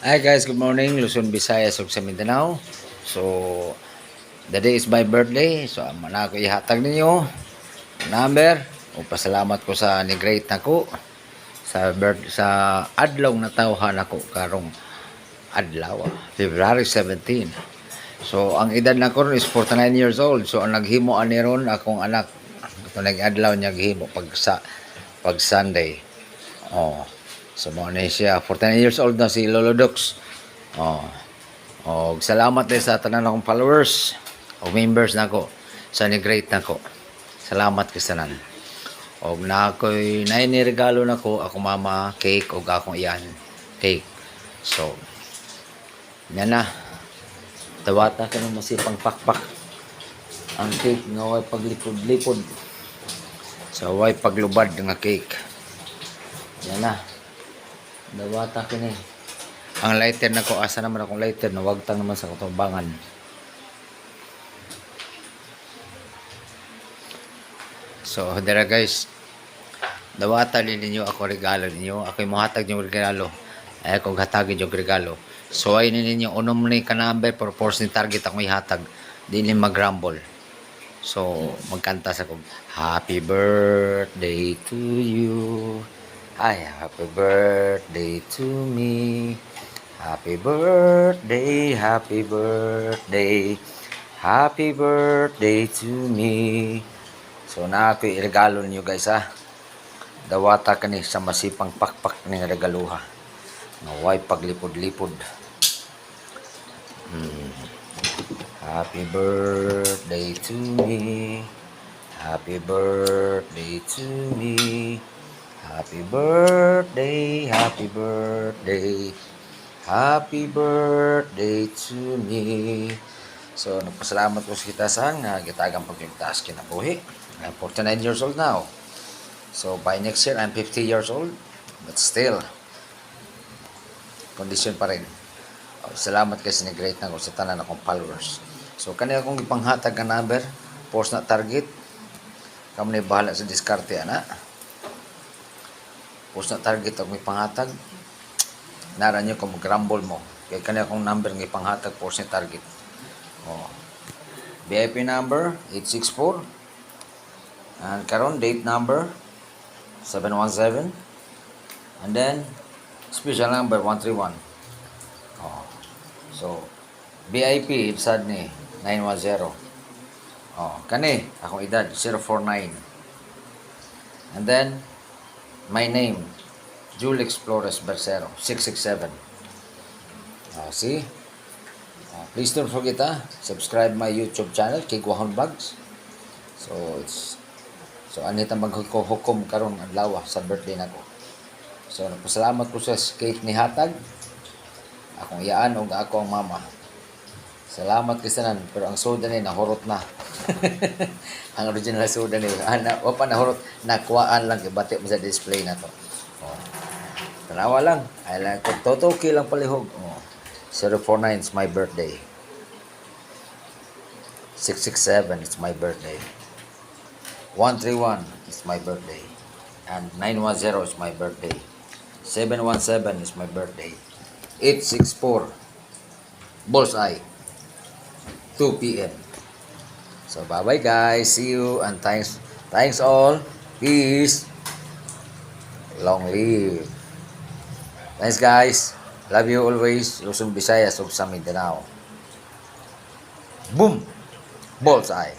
Hi guys, good morning. Luzon, Visayas, ug sa Mindanao. So, the day is my birthday. So, na ako ihatag ninyo number. O pasalamat ko sa ni great nako sa adlaw na tawhan ako karong adlaw, February 17. So, ang edad nako ron is 49 years old. So, ang naghimo ani ron akong anak. Ito nag-adlaw niya gihimo pag Sunday. Oh. So, mo na siya. 49 years old na si Lolo Dux. Oh. Og salamat din sa tanan akong followers o members nako sa ni great nako. Salamat kay tanan. Og na ako'y regalo nako ako mama cake og akong iyan cake. So yan na. Dawata ka ng masipang pakpak. Ang cake nga way paglipod-lipod. So way paglubad nga cake. Yan na. Dawata ka ni. Ang lighter na ko, asa naman akong lighter, nawagtang naman sa katumbangan. So, dara guys, dawata ninyo ako regalo ninyo. Ako'y mahatag yung regalo. Ay akong hatagin yung regalo. So, ay ninyo, unom ni ka number, purpose ni target akong ihatag. Di ni mag-rumble. So, magkanta sa kong, Happy birthday to you. Ay, happy birthday to me. Happy birthday, happy birthday, happy birthday to me. So na ako i-regalo niyo guys ha. Dawata kani sa masipang pakpak ning regaluha. Naway paglipod-lipod. Happy birthday to me. Happy birthday to me. Happy birthday, happy birthday. Happy birthday to me. So, nagpasalamat ko sa kitasan nga gitagang pagligtas kinabuhi. I'm 49 years old now. So, by next year, I'm 50 years old. But still, condition pa rin. Salamat kasi ni great na ko sa tanan akong followers. So, kanina akong ipanghatag ka number, post na target. Kamo na bahala sa diskarte, ana. Post na target ako may panghatag. Nara nyo kung mag-rumble mo. Kaya kanina akong number ng ipanghatag post ni target. Oh. VIP number 864. And karon date number 717. And then special number 131. Oh. So VIP ibsad ni 910. Oh, kani akong edad 049. And then my name Julix Flores Bersero 667. See? Please don't forget subscribe my YouTube channel Kigwahon Vlogs. So anita maghukom karon adlaw sa birthday nako. So nagpasalamat ko sa cake ni hatag. Akong iyaan og ako ang mama. Salamat kisanan pero ang soda ni nahurot na. Ang original soda ni ana wa pa nahurot, nakuhaan lang ibati mo sa display na to. Oh. Tanawa lang. Ay lang kung totoki lang palihog. Oh. 049 is my birthday. 667 is my birthday. 131 is my birthday. And 910 is my birthday. 717 is my birthday. 864 Bullseye 2 p.m. So bye bye guys. See you and thanks all. Peace. Long live. Thanks guys. Love you always. Luzon, Visayas ug sa Mindanao. Boom. Bullseye.